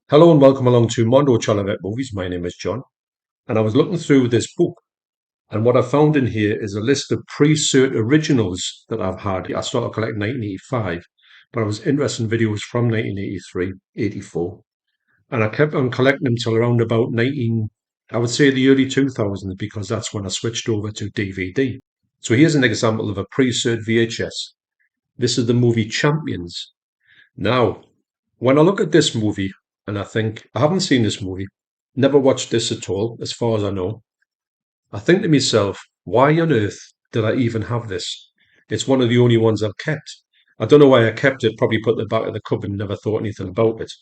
Hello and welcome along to Mondo Chelloveck Movies. My name is John, and I was looking through this book, and what I found in here is a list of pre-cert originals that I've had. I started collecting 1985, but I was interested in videos from 1983, 84, and I kept on collecting them till around about 19, I would say the early 2000s, because that's when I switched over to DVD. So here's an example of a pre-cert VHS. This is the movie Champions. Now, when I look at this movie and I think, I haven't seen this movie, never watched this at all, as far as I know, I think to myself, why on earth did I even have this? It's one of the only ones I've kept. I don't know why I kept it, probably put it in the back of the cupboard and never thought anything about it.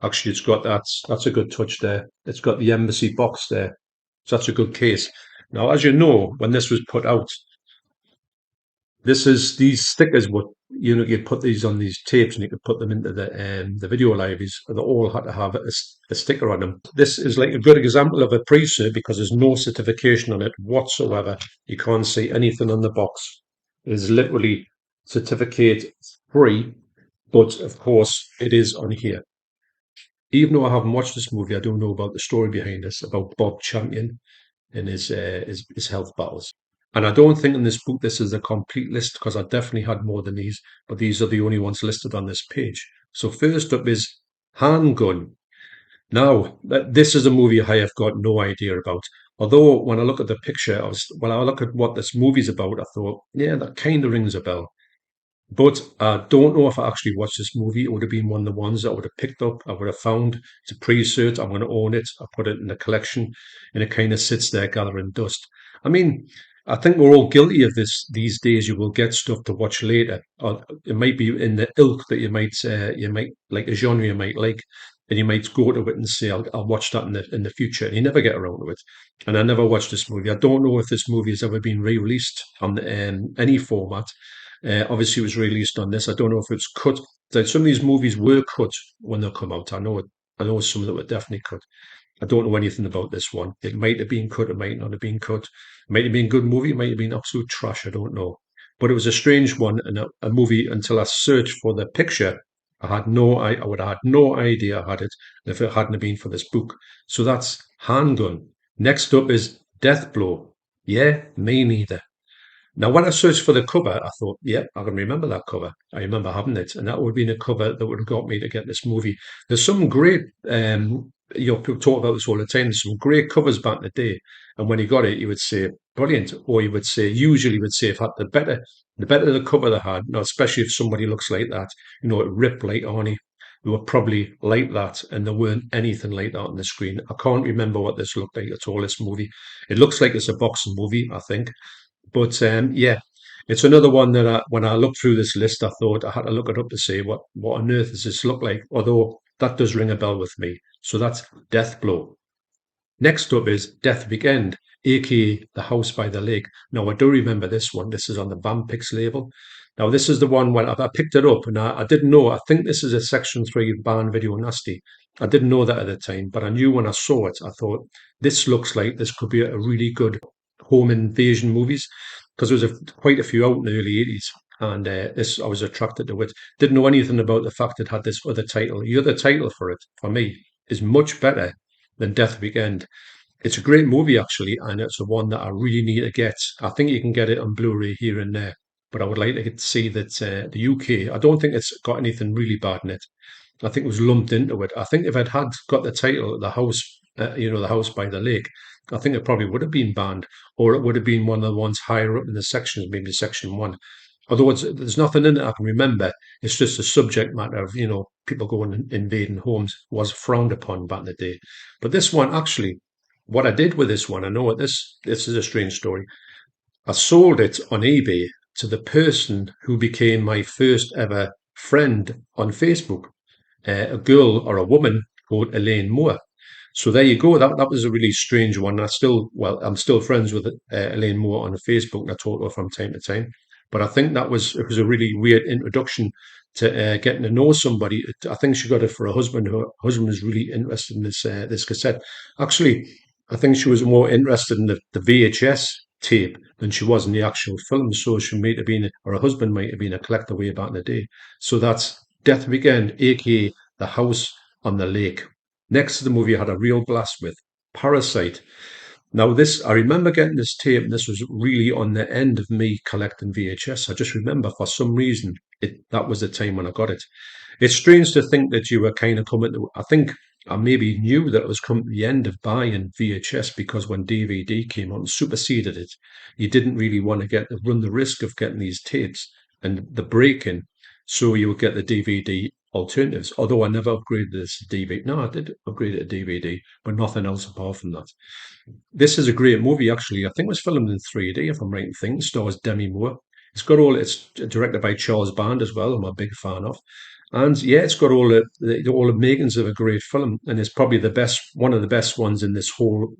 Actually, it's got that's a good touch there. It's got the embassy box there. So that's a good case. Now, as you know, when this was put out, this is these stickers. What you put these on these tapes, and you could put them into the video libraries. They all had to have a sticker on them. This is like a good example of a pre-cert because there's no certification on it whatsoever. You can't see anything on the box. It is literally certificate free, but of course it is on here. Even though I haven't watched this movie, I do know about the story behind this, about Bob Champion and his health battles. And I don't think in this book this is a complete list because I definitely had more than these, but these are the only ones listed on this page. So first up is Handgun. Now, this is a movie I have got no idea about. Although when I look at the picture, when I look at what this movie's about, I thought, yeah, that kind of rings a bell. But I don't know if I actually watched this movie. It would have been one of the ones that I would have picked up. I would have found it's a pre-cert. I'm going to own it. I put it in the collection, and it kind of sits there gathering dust. I mean, I think we're all guilty of this these days. You will get stuff to watch later, or it might be in the ilk that you might like a genre you might like, and you might go to it and say, I'll watch that in the future," and you never get around to it. And I never watched this movie. I don't know if this movie has ever been re-released on any format. Obviously, it was released on this. I don't know if it's cut. Like some of these movies were cut when they come out. I know it. I know some that were definitely cut. I don't know anything about this one. It might have been cut. It might not have been cut. It might have been a good movie. It might have been absolute trash. I don't know. But it was a strange one and a movie until I searched for the picture. I would have had no idea I had it if it hadn't been for this book. So that's Handgun. Next up is Death Blow. Yeah, me neither. Now, when I searched for the cover, I thought, yep, I can remember that cover. I remember having it, and that would have been a cover that would have got me to get this movie. There's some great, people talk about this all the time. There's some great covers back in the day, and when you got it, you would say brilliant, or you would say, usually you would say, if had the better the cover they had, now especially if somebody looks like that, it ripped like Arnie. They were probably like that, and there weren't anything like that on the screen. I can't remember what this looked like at all. This movie, it looks like it's a boxing movie, I think. But yeah, it's another one that when I looked through this list, I thought I had to look it up to see what on earth does this look like. Although that does ring a bell with me. So that's Death Blow. Next up is Death Weekend, aka The House by the Lake. Now I do remember this one. This is on the Vampix label. Now this is the one when I picked it up and I didn't know. I think this is a Section 3 ban video nasty. I didn't know that at the time, but I knew when I saw it, I thought this looks like this could be a really good home invasion movies because there was quite a few out in the early 80s. And this, I was attracted to it. Didn't know anything about the fact it had this other title. The other title for it, for me, is much better than Death Weekend. It's a great movie, actually, and it's the one that I really need to get. I think you can get it on Blu-ray here and there, but I would like to see that the UK. I don't think it's got anything really bad in it. I think it was lumped into it. I think if it had got the title, the house, the house by the lake, I think it probably would have been banned, or it would have been one of the ones higher up in the sections, maybe Section 1. Although there's nothing in it I can remember. It's just the subject matter of, people going and invading homes was frowned upon back in the day. But this one, actually, what I did with this one, I know this is a strange story. I sold it on eBay to the person who became my first ever friend on Facebook, a girl or a woman called Elaine Moore. So there you go. That was a really strange one. I'm still friends with Elaine Moore on Facebook, and I talk to her from time to time. But I think it was a really weird introduction to getting to know somebody. I think she got it for her husband. Her husband was really interested in this cassette. Actually, I think she was more interested in the VHS tape than she was in the actual film. So she might have been, or her husband might have been a collector way back in the day. So that's Death Weekend, aka The House on the Lake. Next to the movie I had a real blast with, Parasite. Now, this, I remember getting this tape, and this was really on the end of me collecting VHS. I just remember for some reason that was the time when I got it. It's strange to think that you were kind of coming to, I think I maybe knew that it was coming to the end of buying VHS because when DVD came out and superseded it, you didn't really want to run the risk of getting these tapes and the break-in. So you would get the DVD alternatives. Although I never upgraded this to DVD. No, I did upgrade it to DVD, but nothing else apart from that. This is a great movie, actually. I think it was filmed in 3D, if I'm right in thinking. Stars Demi Moore. It's directed by Charles Band as well. I'm a big fan of, and yeah, it's got all the makings of a great film, and it's probably one of the best ones in this whole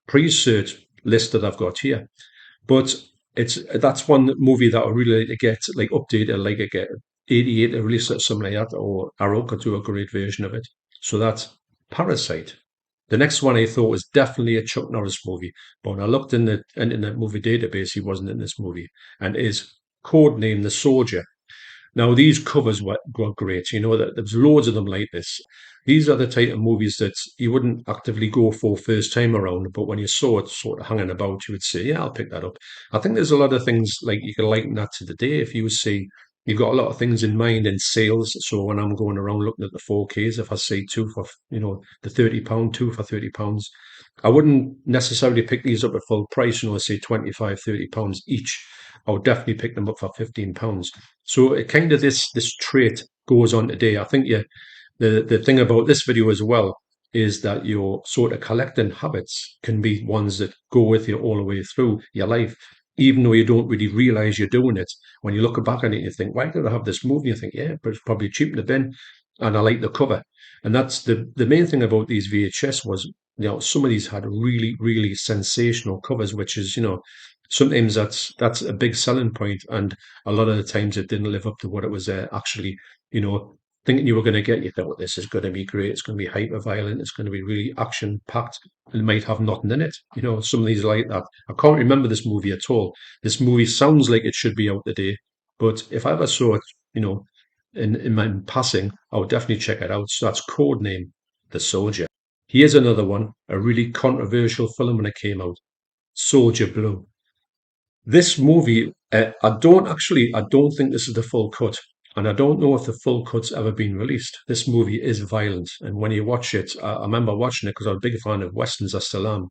pre-cert list that I've got here. But that's one movie that I really like to get like updated, like I get 88 to release or something like that, or Arrow could do a great version of it. So that's Parasite. The next one I thought was definitely a Chuck Norris movie, but when I looked in the Internet Movie Database, he wasn't in this movie, and is codenamed The Soldier. Now, these covers were great. You know that there's loads of them like this. These are the type of movies that you wouldn't actively go for first time around, but when you saw it sort of hanging about, you would say, "Yeah, I'll pick that up." I think there's a lot of things like you can liken that to the day. If you see, you've got a lot of things in mind in sales. So when I'm going around looking at the 4Ks, if I see two for the £30, two for £30, I wouldn't necessarily pick these up at full price. Say 25, £30 each. I would definitely pick them up for £15. So it kind of this trait goes on today. I think the thing about this video as well is that your sort of collecting habits can be ones that go with you all the way through your life, even though you don't really realize you're doing it. When you look back on it, you think, why did I have this movie? You think, yeah, but it's probably cheap in the bin, and I like the cover. And that's the main thing about these VHS was, some of these had really, really sensational covers, which is, sometimes that's a big selling point, and a lot of the times it didn't live up to what it was actually, you know, thinking you were going to get. You thought this is going to be great. It's going to be hyper violent. It's going to be really action packed. It might have nothing in it. Some of these like that. I can't remember this movie at all. This movie sounds like it should be out today, but if I ever saw it, in my passing, I would definitely check it out. So that's Codename The Soldier. Here's another one, a really controversial film when it came out, Soldier Blue. This movie, I don't think this is the full cut, and I don't know if the full cut's ever been released. This movie is violent, and when you watch it, I remember watching it because I was a big fan of westerns. I still am.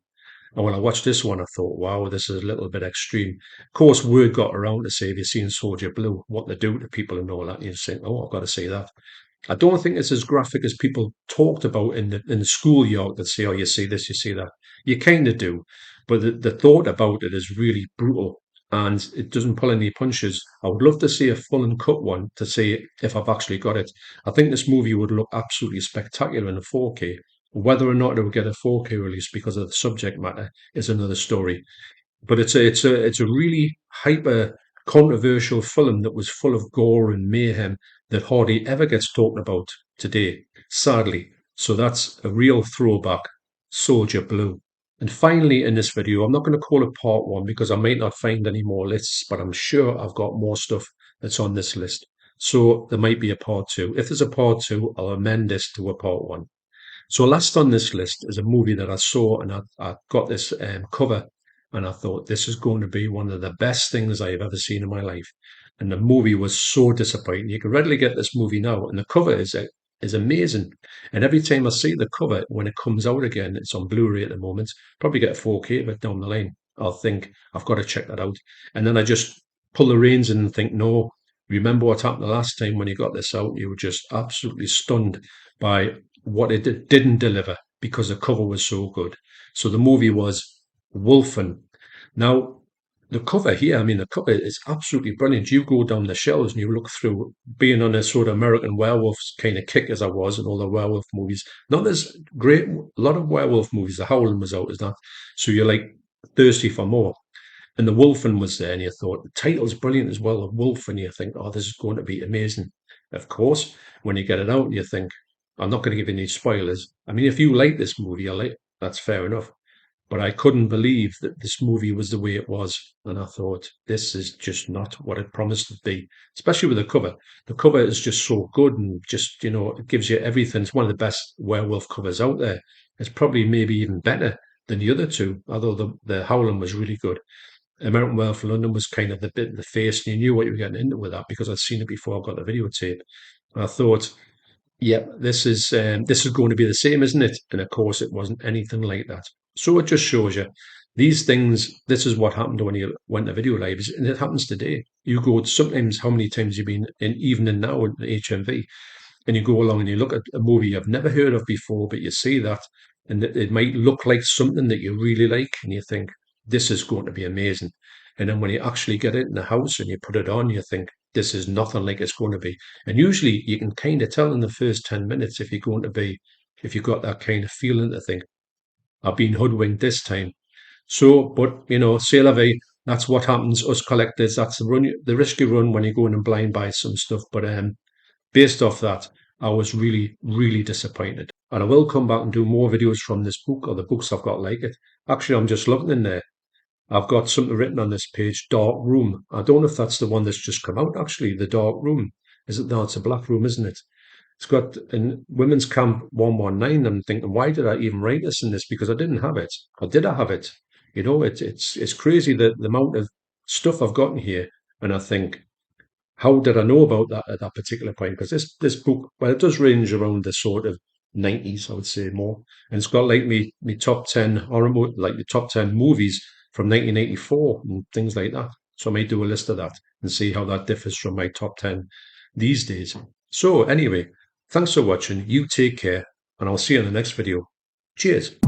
And when I watched this one, I thought, wow, this is a little bit extreme. Of course, word got around to say, have you seen Soldier Blue? What they do to people and all that. And you think, oh, I've got to see that. I don't think it's as graphic as people talked about in the schoolyard that say, oh, you see this, you see that. You kind of do, but the thought about it is really brutal and it doesn't pull any punches. I would love to see a full and cut one to see if I've actually got it. I think this movie would look absolutely spectacular in a 4K. Whether or not it will get a 4K release because of the subject matter is another story. But it's a really hyper controversial film that was full of gore and mayhem that hardly ever gets talked about today, sadly. So that's a real throwback, Soldier Blue. And finally, in this video, I'm not going to call it part one because I might not find any more lists, but I'm sure I've got more stuff that's on this list. So there might be a part two. If there's a part two, I'll amend this to a part one. So last on this list is a movie that I saw, and I got this cover, and I thought this is going to be one of the best things I have ever seen in my life. And the movie was so disappointing. You can readily get this movie now, and the cover is amazing. And every time I see the cover when it comes out again, it's on Blu-ray at the moment. Probably get a 4K of it down the line. I'll think I've got to check that out, and then I just pull the reins in and think, no. Remember what happened the last time when you got this out? You were just absolutely stunned by what it didn't deliver because the cover was so good. So the movie was Wolfen. Now, the cover here, I mean, the cover is absolutely brilliant. You go down the shelves and you look through, being on a sort of American werewolf kind of kick as I was and all the werewolf movies. Not there's a lot of werewolf movies. The Howling was out, is that? So you're like thirsty for more. And the Wolfen was there, and you thought the title's brilliant as well. The Wolf, and you think, oh, this is going to be amazing. Of course, when you get it out, you think, I'm not going to give you any spoilers. I mean, if you like this movie, that's fair enough. but I couldn't believe that this movie was the way it was. And I thought, this is just not what it promised to be, especially with the cover. The cover is just so good and just, it gives you everything. It's one of the best werewolf covers out there. It's probably maybe even better than the other two, although the Howling was really good. American Werewolf in London was kind of the bit in the face, and you knew what you were getting into with that because I'd seen it before I got the videotape. And I thought, yep, this is going to be the same, isn't it? And of course, it wasn't anything like that. So it just shows you these things. This is what happened when you went to video libraries, and it happens today. You go sometimes. How many times you've been in, even in now in HMV, and you go along and you look at a movie you've never heard of before, but you see that, and it might look like something that you really like, and you think this is going to be amazing. And then when you actually get it in the house and you put it on, you think this is nothing like it's going to be. And usually you can kind of tell in the first 10 minutes if you're going to be, if you've got that kind of feeling to think, I've been hoodwinked this time. So, but c'est la vie. That's what happens. Us collectors, that's the risk you run when you go in and blind buy some stuff. But based off that, I was really, really disappointed. And I will come back and do more videos from this book or the books I've got like it. Actually, I'm just looking in there. I've got something written on this page, Dark Room. I don't know if that's the one that's just come out, actually, the Dark Room. Is it? No, it's a black room, isn't it? It's got in Women's Camp 119. I'm thinking, why did I even write this in this? Because I didn't have it. Or did I have it? It's crazy the amount of stuff I've got in here. And I think, how did I know about that at that particular point? Because this book, well, it does range around the sort of 90s, I would say more, and it's got like me top 10 horror, like the top 10 movies from 1984 and things like that. So I might do a list of that and see how that differs from my top 10 these days. So anyway, thanks for watching. You take care, and I'll see you in the next video. Cheers.